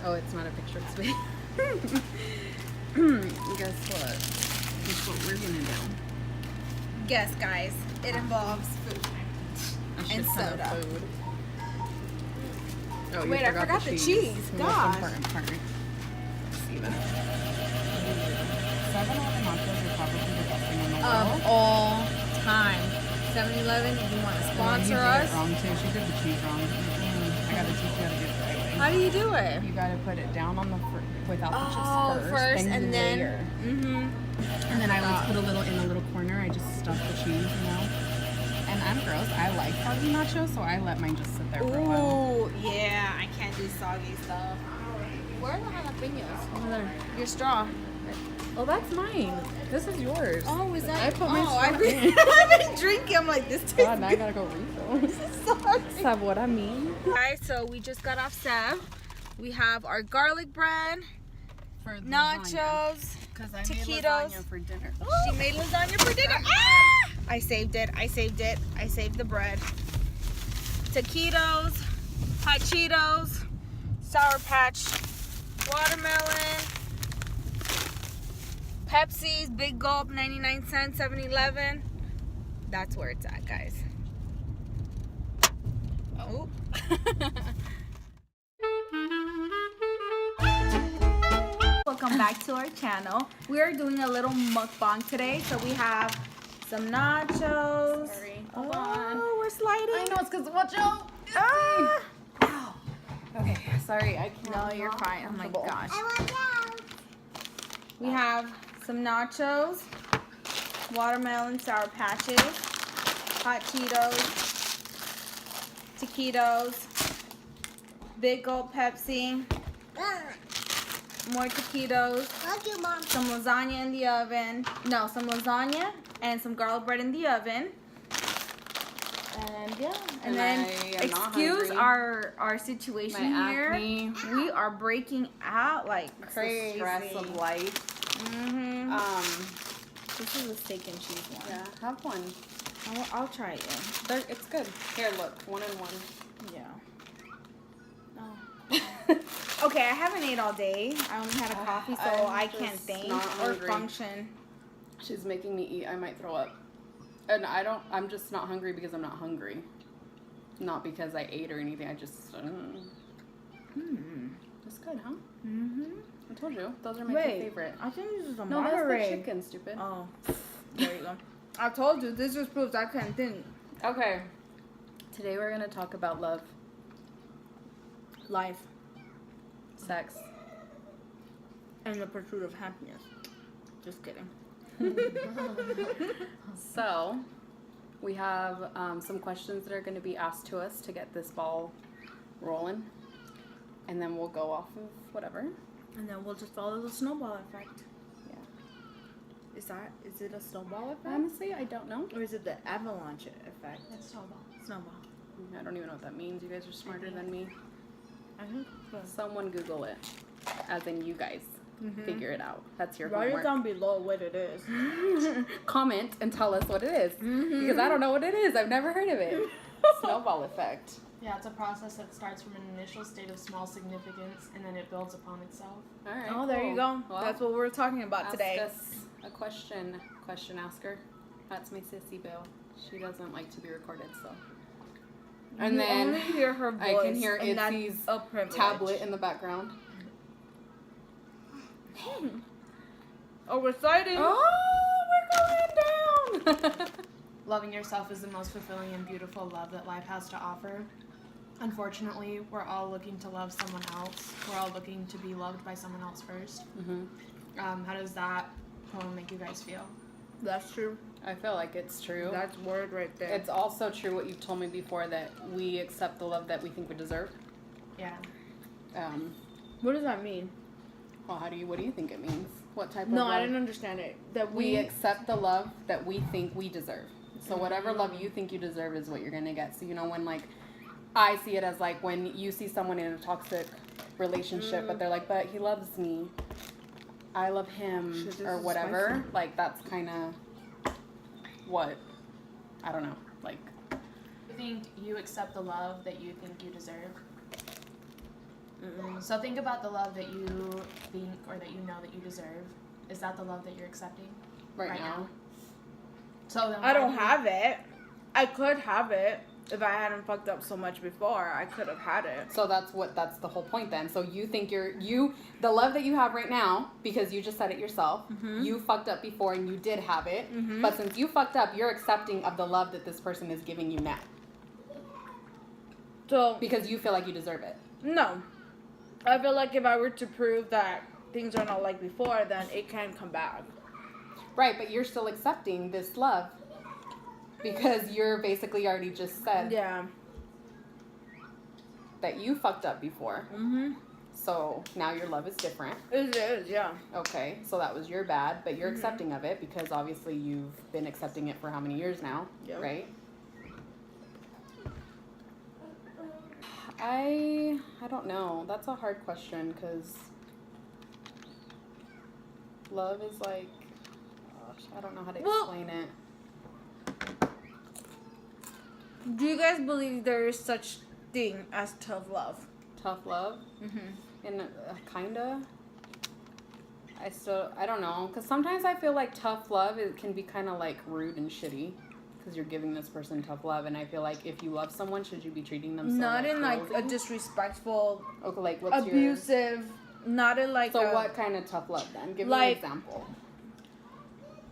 Oh, it's not a picture, it's video. Guess what? Guess what we're gonna do? Guess, guys. It involves food and soda. Food. Oh, Wait, I forgot the cheese. The Gosh. most important part. Let's see that. 7-Eleven nachos are probably the best thing in the world. Of all time. 7-Eleven, if you want to sponsor us. She did it wrong too. She did the cheese wrong. I gotta teach you how to do it the right way. How do you do it? You gotta put it down on the without the chips first and then. layer. Mm-hmm. And then I always put a little in the little corner. I just stuff the cheese, you know. And I'm gross. I like soggy nachos, so I let mine just sit there for a while. Ooh, yeah, I can't do soggy stuff. Where are the jalapenos? Over there. Your straw. Oh, that's mine. This is yours. Oh, is that? I put my straw I've in. been drinking. I'm like, this tastes God, now I gotta go refill. sorry. That's what I mean. Alright, so we just got off set. We have our garlic bread, For nachos, because I taquitos. made lasagna for dinner. She made lasagna for dinner. Ah! I saved it. I saved the bread. Taquitos, hot Cheetos, Sour Patch, watermelon, Pepsi's, Big Gulp, 99 cents, 7-Eleven. That's where it's at, guys. Oh. Welcome back to our channel. We are doing a little mukbang today. So we have some nachos. Sorry. Hold on. We're sliding. I know it's because watch out. Ah. Ow. Okay, sorry. I can't. No, you're fine. Oh my gosh. I want out. We have some nachos, watermelon Sour Patches, hot Cheetos, taquitos, Big Gulp Pepsi, more taquitos, Love you, Mom. some lasagna in the oven. No, some lasagna and some garlic bread in the oven. And yeah, and then I am not excuse hungry. our situation My here. acne. We are breaking out like It's crazy. the stress of life. Mm-hmm. This is a steak and cheese one. Yeah, have one. I'll try it. It's good. Here, look, 1 and 1. Yeah. Oh. Okay, I haven't ate all day. I only had a coffee, so I can't just think not or hungry. function. She's making me eat. I might throw up. And I'm just not hungry because I'm not hungry. Not because I ate or anything. I just, It's good, huh? Mm-hmm. I told you. Those are my two favorite. I think this is a No, that's Monterey. the chicken, stupid. Oh, there you go. I told you, this just proves I can't think. Okay. Today we're going to talk about love, Life sex. and the pursuit of happiness. Just kidding. So, we have some questions that are going to be asked to us to get this ball rolling. And then we'll go off of whatever. And then we'll just follow the snowball effect. Yeah. Is it a snowball effect? Honestly, I don't know. Or is it the avalanche effect? It's snowball. Snowball. I don't even know what that means. You guys are smarter than me. I think so. Someone Google it. As in you guys. Figure it out. That's your Write it homework. down below what it is. Comment and tell us what it is. Because I don't know what it is. I've never heard of it. Snowball effect. Yeah, it's a process that starts from an initial state of small significance and then it builds upon itself. All right. Oh, there you go. Well, That's what we're talking about today. Ask us a question asker. That's my sissy Bill. She doesn't like to be recorded, so. And You then only hear her voice, I can hear and that's Itzy's a privilege. tablet in the background. Oh, we're sliding. Oh, we're going down. Loving yourself is the most fulfilling and beautiful love that life has to offer. Unfortunately, we're all looking to love someone else. We're all looking to be loved by someone else first. How does that poem make you guys feel? That's true. I feel like it's true. That's word right there. It's also true what you've told me before, that we accept the love that we think we deserve. Yeah. What does that mean? Well, what do you think it means? What type of No, love? I didn't understand it. That We accept the love that we think we deserve. So whatever love you think you deserve is what you're going to get. So, when, like, I see it as, like, when you see someone in a toxic relationship, but they're like, but he loves me, I love him, Shit, this or is whatever. spicy. Like, that's kind of what, I don't know, like. You think you accept the love that you think you deserve? So think about the love that you think or that you know that you deserve. Is that the love that you're accepting right now? So then I don't have it. I could have it if I hadn't fucked up so much before. I could have had it. So that's the whole point then. So you think the love that you have right now, because you just said it yourself, you fucked up before and you did have it, but since you fucked up, you're accepting of the love that this person is giving you now. So Because you feel like you deserve it. no, I feel like if I were to prove that things are not like before, then it can come back. Right, but you're still accepting this love. Because you're basically already just said Yeah. that you fucked up before. So now your love is different. It is, yeah. Okay, so that was your bad, but you're accepting of it because obviously you've been accepting it for how many years now, right? I don't know. That's a hard question because love is like, gosh, I don't know how to explain it. Do you guys believe there is such thing as tough love? Tough love? And kinda. I don't know, because sometimes I feel like tough love, it can be kind of like rude and shitty because you're giving this person tough love, and I feel like if you love someone, should you be treating them so Not in like cruelty? a disrespectful, Okay, like what's abusive, not in like So what kind of tough love then? Give me an example.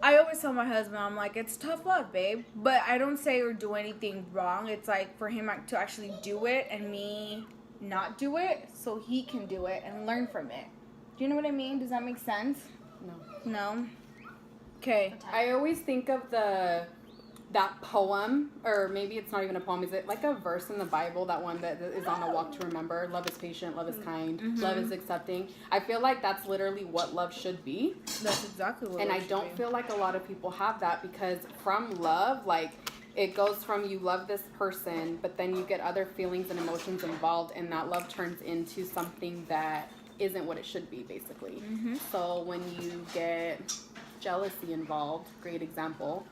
I always tell my husband, I'm like, it's tough love, babe. But I don't say or do anything wrong. It's like for him to actually do it and me not do it so he can do it and learn from it. Do you know what I mean? Does that make sense? No. No? Okay. I always think of that poem, or maybe it's not even a poem. Is it like a verse in the Bible, that one that is on the Walk to Remember? Love is patient, love is kind, love is accepting. I feel like that's literally what love should be. That's exactly what And I don't feel like a lot of people have that, because from love, like, it goes from you love this person, but then you get other feelings and emotions involved, and that love turns into something that isn't what it should be, basically. So when you get jealousy involved, great example,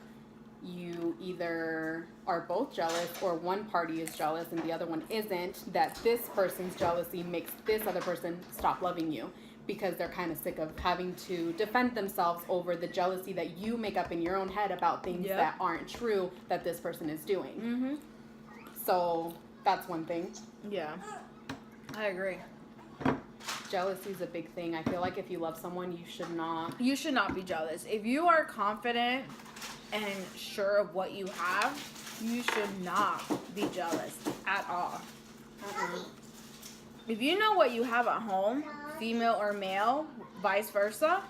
you either are both jealous or one party is jealous and the other one isn't, that this person's jealousy makes this other person stop loving you because they're kind of sick of having to defend themselves over the jealousy that you make up in your own head about things that aren't true that this person is doing. So that's one thing. Yeah, I agree. Jealousy is a big thing. I feel like if you love someone, you should not be jealous. If you are confident and sure of what you have, you should not be jealous at all. If you know what you have at home, female or male, vice versa,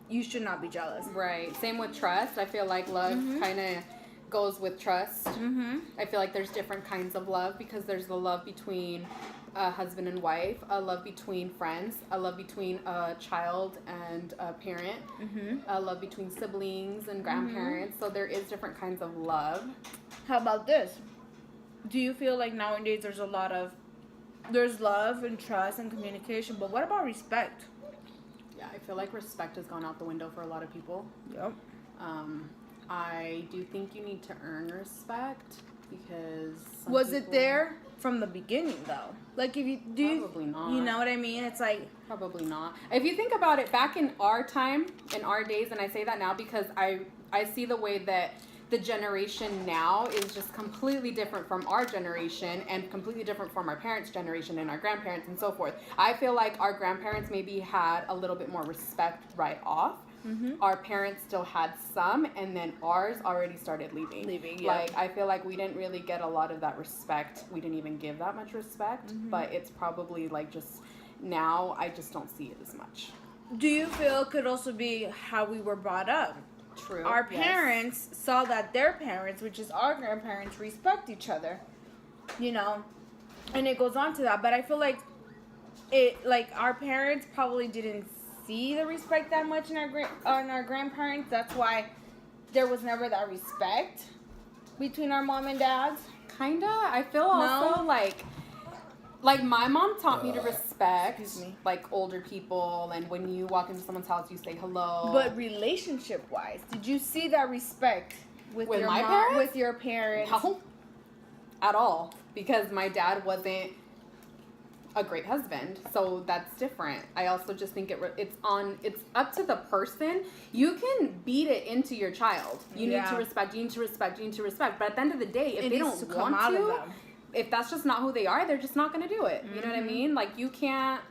you should not be jealous. Right. Same with trust. I feel like love kind of goes with trust. I feel like there's different kinds of love, because there's the love between a husband and wife, a love between friends, a love between a child and a parent, a love between siblings and grandparents. So there is different kinds of love. How about this? Do you feel like nowadays there's love and trust and communication, but what about respect? Yeah, I feel like respect has gone out the window for a lot of people. Yep. I do think you need to earn respect, because was it there from the beginning though? Like, if you do, probably not. You know what I mean? It's like, probably not. If you think about it, back in our time, in our days, and I say that now because I see the way that the generation now is just completely different from our generation, and completely different from our parents' generation and our grandparents and so forth. I feel like our grandparents maybe had a little bit more respect right off. Our parents still had some, and then ours already started leaving. Yeah. Like, I feel like we didn't really get a lot of that respect. We didn't even give that much respect, but it's probably like just now I just don't see it as much. do you feel it could also be how we were brought up? True. Our parents saw that their parents, which is our grandparents, respect each other, you know, and it goes on to that. But I feel like our parents probably didn't see the respect that much in our grandparents. That's why there was never that respect between our mom and dads. Kinda. I feel also like my mom taught me to respect like older people, and when you walk into someone's house, you say hello. But relationship-wise, did you see that respect with your my mom, parents? with your parents? No, at all, because my dad wasn't a great husband. So that's different. I also just think it's up to the person. You can beat it into your child. You need to respect, you need to respect, you need to respect. But at the end of the day, if they don't want to, if that's just not who they are, they're just not going to do it. You know what I mean? Like, you can't,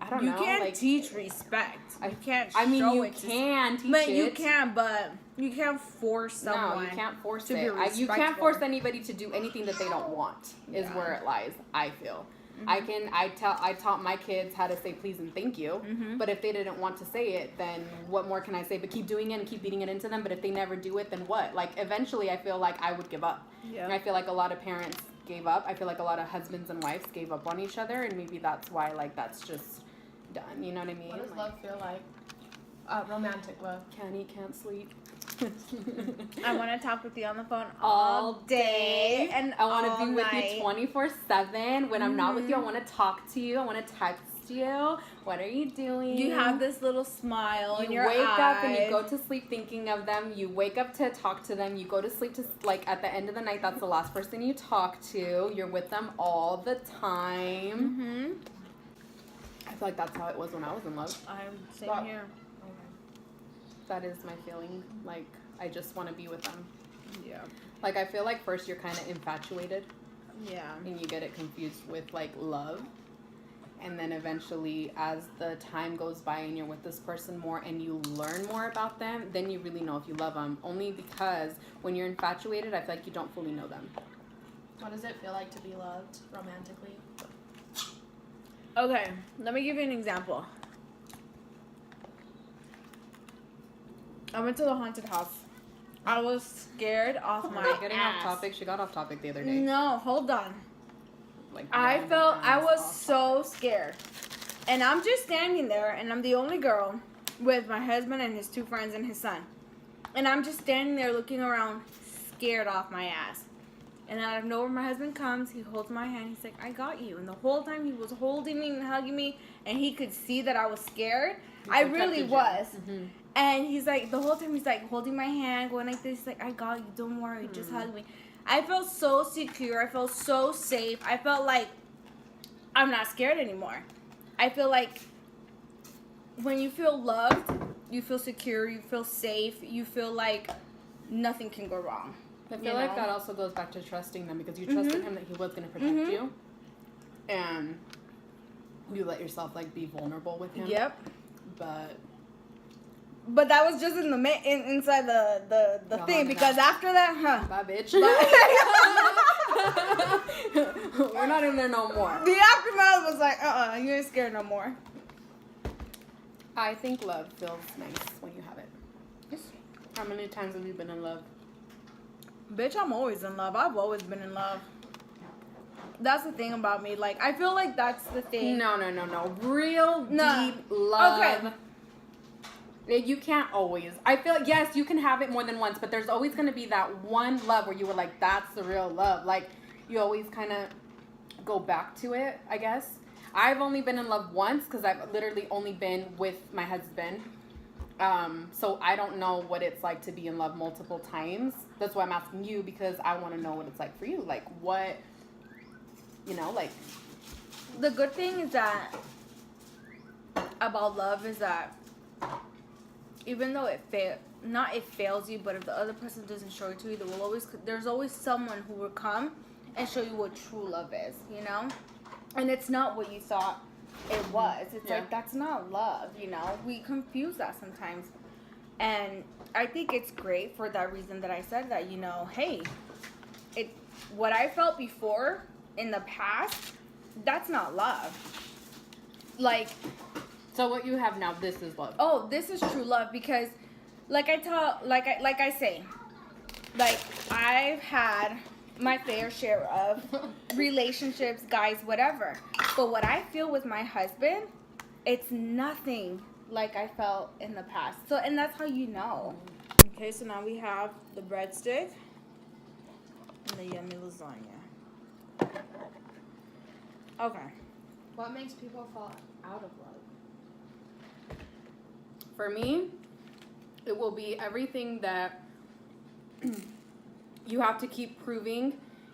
I don't know. You can't like, teach respect. You can't show I mean, you it. can teach but it. you can, but you can't force someone. No, you can't force to it. be respectful. You can't force anybody to do anything that they don't want. Is where it lies. I feel. I taught my kids how to say please and thank you. But if they didn't want to say it, then what more can I say? But keep doing it and keep beating it into them. But if they never do it, then what? Like, eventually, I feel like I would give up. Yeah. And I feel like a lot of parents gave up. I feel like a lot of husbands and wives gave up on each other, and maybe that's why, like, that's just done. You know what I mean? What does love feel like? Romantic love. Can't eat, can't sleep. I want to talk with you on the phone all day and I want to be with night. you 24/7. When I'm not with you, I want to talk to you. I want to text you. What are you doing? You have this little smile in your eyes. You wake up and you go eyes. to sleep thinking of them. You wake up to talk to them. You go to sleep to, like, at the end of the night, that's the last person you talk to. You're with them all the time. I feel like that's how it was when I was in love. I'm same here. That is my feeling. Like, I just want to be with them. Yeah. Like, I feel like first you're kind of infatuated. Yeah. And you get it confused with, like, love. And then eventually, as the time goes by and you're with this person more and you learn more about them, then you really know if you love them. Only because when you're infatuated, I feel like you don't fully know them. What does it feel like to be loved romantically? Okay, let me give you an example. I went to the haunted house. I was scared off my Getting ass. off topic. She got off topic the other day. No, hold on. Like, I random felt I ass was off so scared. And I'm just standing there, and I'm the only girl with my husband and his two friends and his son. And I'm just standing there looking around, scared off my ass. And out of nowhere, my husband comes, he holds my hand, he's like, I got you. And the whole time he was holding me and hugging me, and he could see that I was scared. I really was. And he's like, the whole time he's like holding my hand, going like this, he's like, I got you, don't worry, just hug me. I felt so secure, I felt so safe. I felt like I'm not scared anymore. I feel like when you feel loved, you feel secure, you feel safe, you feel like nothing can go wrong. I feel like that also goes back to trusting them, because you trusted him that he was going to protect you. And you let yourself, like, be vulnerable with him. Yep. But that was just in the inside the thing, because after that, bye, bitch. We're not in there no more. The aftermath was like, you ain't scared no more. I think love feels nice when you have it. How many times have you been in love? Bitch, I'm always in love. I've always been in love. That's the thing about me. Like, I feel like that's the thing. No. Real deep love. Okay. You can't always. I feel like, yes, you can have it more than once, but there's always going to be that one love where you were like, that's the real love. Like, you always kind of go back to it, I guess. I've only been in love once because I've literally only been with my husband. So I don't know what it's like to be in love multiple times. That's why I'm asking you, because I want to know what it's like for you. Like, what, like. The good thing is that about love is that even though it fails you, but if the other person doesn't show it to you, there's always someone who will come and show you what true love is, and it's not what you thought it was. It's like, that's not love, we confuse that sometimes. And I think it's great for that reason that I said that, hey, what I felt before in the past, that's not love. Like, so what you have now, this is love. Oh, this is true love, because like I say, I've had my fair share of relationships, guys, whatever. But what I feel with my husband, it's nothing like I felt in the past. So, and that's how you know. Okay, so now we have the breadstick and the yummy lasagna. Okay. What makes people fall out of love? For me, it will be everything that you have to keep proving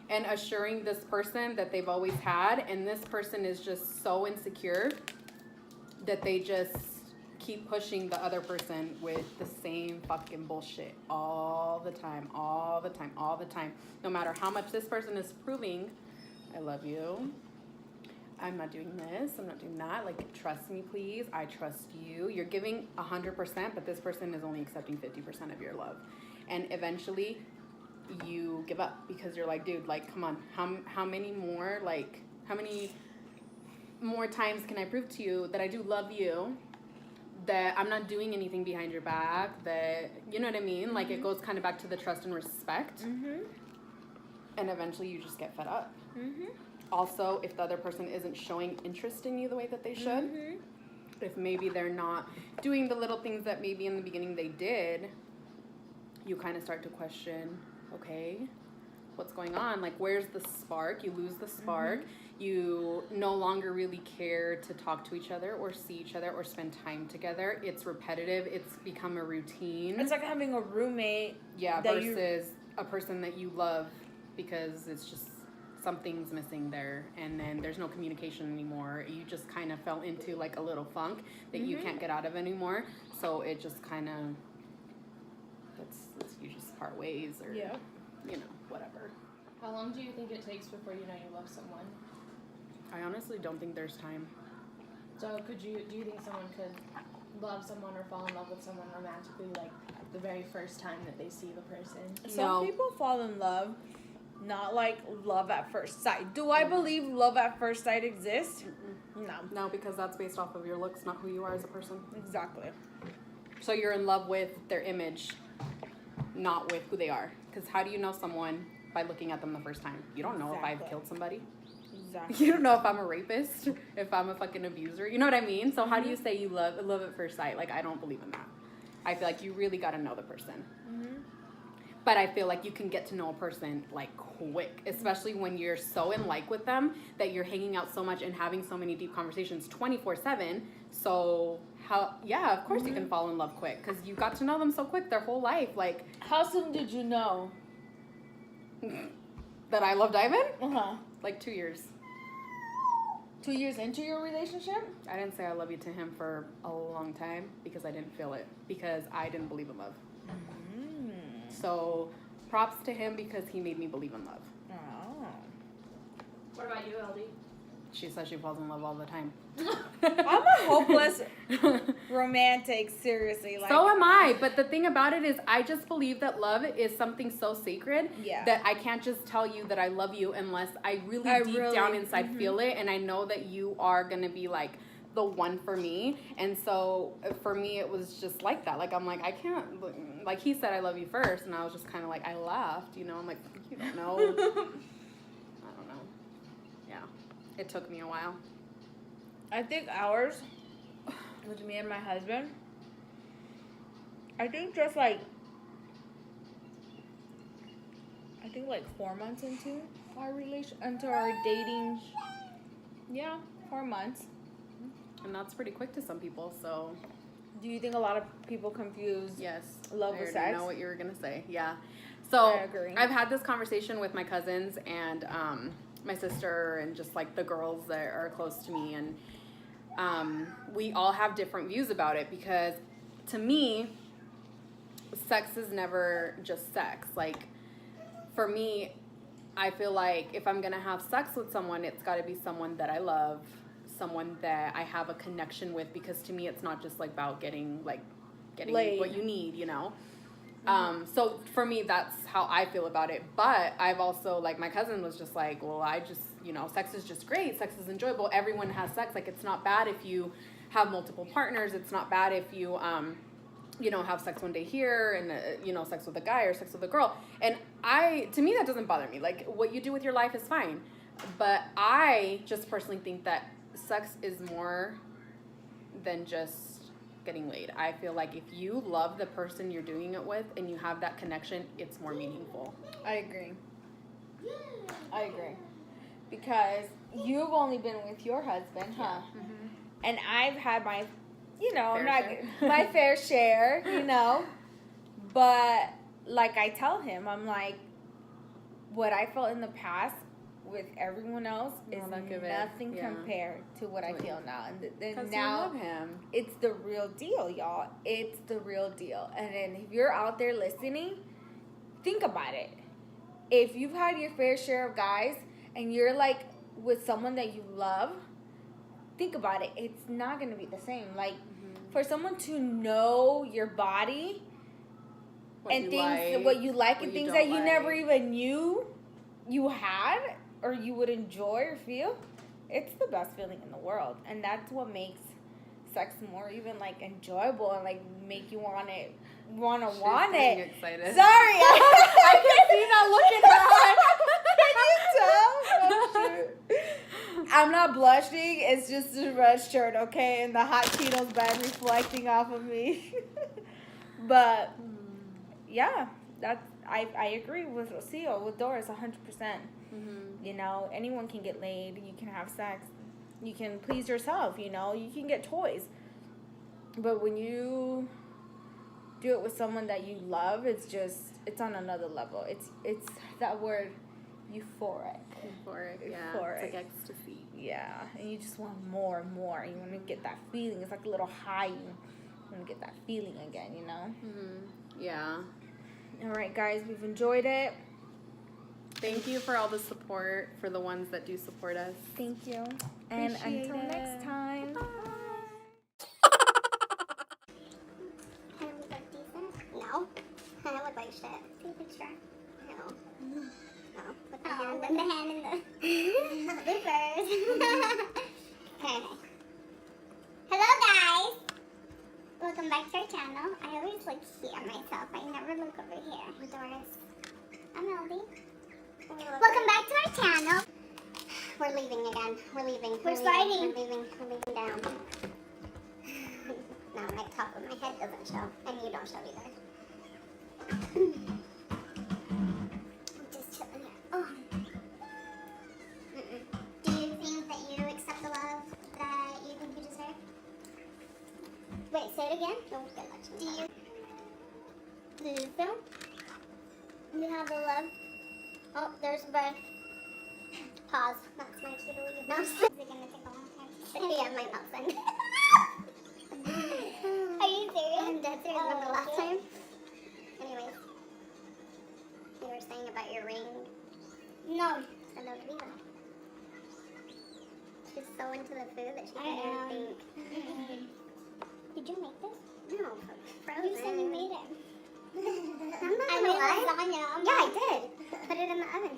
and assuring this person that they've always had, and this person is just so insecure that they just keep pushing the other person with the same fucking bullshit all the time, no matter how much this person is proving, I love you, I'm not doing this, I'm not doing that, like, trust me, please, I trust you. You're giving 100%, but this person is only accepting 50% of your love. And eventually, you give up because you're like, dude, like, come on, how many more times can I prove to you that I do love you, that I'm not doing anything behind your back, that, you know what I mean? Mm-hmm. Like, it goes kind of back to the trust and respect. Mm-hmm. And eventually, you just get fed up. Mm-hmm. Also, if the other person isn't showing interest in you the way that they should, mm-hmm. if maybe they're not doing the little things that maybe in the beginning they did, you kind of start to question, okay, what's going on? Like, where's the spark? You lose the spark. Mm-hmm. You no longer really care to talk to each other or see each other or spend time together. It's repetitive. It's become a routine. It's like having a roommate. Yeah, versus a person that you love, because it's just something's missing there, and then there's no communication anymore. You just kind of fell into like a little funk that mm-hmm. you can't get out of anymore. So it just kind of, you just part ways, or you know, whatever. How long do you think it takes before you know you love someone? I honestly don't think there's time. So do you think someone could love someone or fall in love with someone romantically, like the very first time that they see the person? Some people fall in love, not like love at first sight. Do I believe love at first sight exists? Mm-mm. No, because that's based off of your looks, not who you are as a person. Exactly. So you're in love with their image, not with who they are. Because how do you know someone by looking at them the first time? You don't know if I've killed somebody. Exactly. You don't know if I'm a rapist, if I'm a fucking abuser. You know what I mean? So how do you say you love at first sight? Like, I don't believe in that. I feel like you really got to know the person. Mm-hmm. But I feel like you can get to know a person, like, quick, especially when you're so in like with them that you're hanging out so much and having so many deep conversations 24/7. So, of course you can fall in love quick, because you got to know them so quick their whole life. Like, how soon did you know that I loved Ivan? Uh-huh. Like 2 years. 2 years into your relationship? I didn't say I love you to him for a long time because I didn't feel it, because I didn't believe in love. Mm-hmm. So, props to him because he made me believe in love. Oh. What about you, LD? She says she falls in love all the time. I'm a hopeless romantic, seriously. Like, so am I. But the thing about it is, I just believe that love is something so sacred that I can't just tell you that I love you unless I really deep down inside feel it, and I know that you are going to be like the one for me. And so for me, it was just like that. Like, I'm like, I can't, like, he said I love you first, and I was just kind of like, I laughed, you know. I'm like, you don't know. I don't know. Yeah. It took me a while. I think ours, with me and my husband, I think like 4 months into our dating. Yeah, 4 months. And that's pretty quick to some people, so. Do you think a lot of people confuse love with sex? I know what you were going to say, yeah. So, I agree. I've had this conversation with my cousins and my sister and just like the girls that are close to me, and we all have different views about it, because to me, sex is never just sex. Like, for me, I feel like if I'm gonna have sex with someone, it's got to be someone that I love, someone that I have a connection with, because to me, it's not just like about getting laid. What you need, you know. So for me, that's how I feel about it. But I've also, like, my cousin was just like, well, I just, you know, sex is just great. Sex is enjoyable. Everyone has sex. Like, it's not bad if you have multiple partners. It's not bad if you, you know, have sex one day here and, you know, sex with a guy or sex with a girl. And to me, that doesn't bother me. Like, what you do with your life is fine. But I just personally think that sex is more than just getting laid. I feel like if you love the person you're doing it with and you have that connection, it's more meaningful. I agree. Because you've only been with your husband, huh? Yeah. Mm-hmm. And I've had my, you know, my fair share, you know. But like I tell him, I'm like, what I felt in the past with everyone else is nothing Yeah. compared to what I feel now. And Because now you love him. it's the real deal, y'all. It's the real deal. And then if you're out there listening, think about it. If you've had your fair share of guys and you're like with someone that you love, think about it. It's not going to be the same. Like, for someone to know your body What and you things, like, what you like, what and you things don't that you never like. even knew you had or you would enjoy or feel, it's the best feeling in the world. And that's what makes sex more even like enjoyable and like make you want it. Want it. Excited. Sorry, I can see that look in her eye. Can you tell? Oh, shoot. I'm not blushing. It's just a red shirt, okay, and the hot Cheetos bag reflecting off of me. But yeah, that's I agree with Rocio, with Doris, 100%. You know, anyone can get laid. You can have sex. You can please yourself. You know, you can get toys. But when you do it with someone that you love, it's on another level. It's that word, euphoric. Yeah. Euphoric. It's like ecstasy. Yeah, and you just want more and more. You want to get that feeling. It's like a little high. You want to get that feeling again, you know? Yeah. All right, guys, we've enjoyed it. Thank you for all the support, for the ones that do support us. Thank you. And Appreciate until it. next time. I look like decent? No. I look like shit. See a picture? No. No. With the hand and the hand and the bloopers. Okay. Hello guys! Welcome back to our channel. I always look here myself. I never look over here. With Doris. I'm Melody. Welcome back to our channel. We're leaving again. We're leaving. We're sliding. We're leaving down. Now my top of my head doesn't show, and you don't show either. I'm just chilling here. Oh. Do you think that you accept the love that you think you deserve? Wait, say it again. No, good luck. Do you feel you have the love? Oh, there's a bird. Pause. That's my cue to leave. No, is it gonna take a long time? Yeah, my mouth's in. Are you serious? I'm dead serious. Remember last time? Anyways, you were saying about your ring. No. Hello, Viva. She's so into the food that she can't even think. Did you make this? No, frozen. You said you made it. I'm not gonna lie. Lasagna. Yeah, I did. Put it in the oven.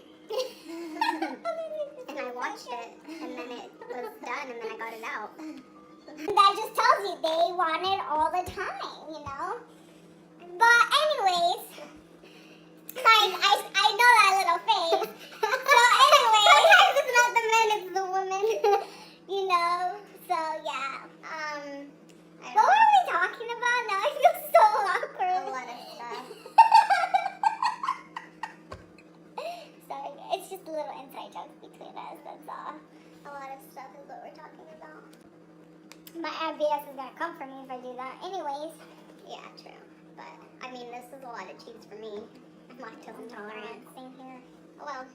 And I watched it, and then it was done, and then I got it out. That just tells you they want it all the time, you know? But anyways, I know that little face. So anyways, sometimes it's not the men, it's the women, you know? So yeah, what were we talking about? Now I feel so awkward. A lot of stuff. Sorry, it's just a little inside joke between us, that's all. A lot of stuff is what we're talking about. My IBS is gonna come for me if I do that. Anyways. Yeah, true. But, I mean, this is a lot of cheese for me. I'm lactose intolerant. Same here. Oh well.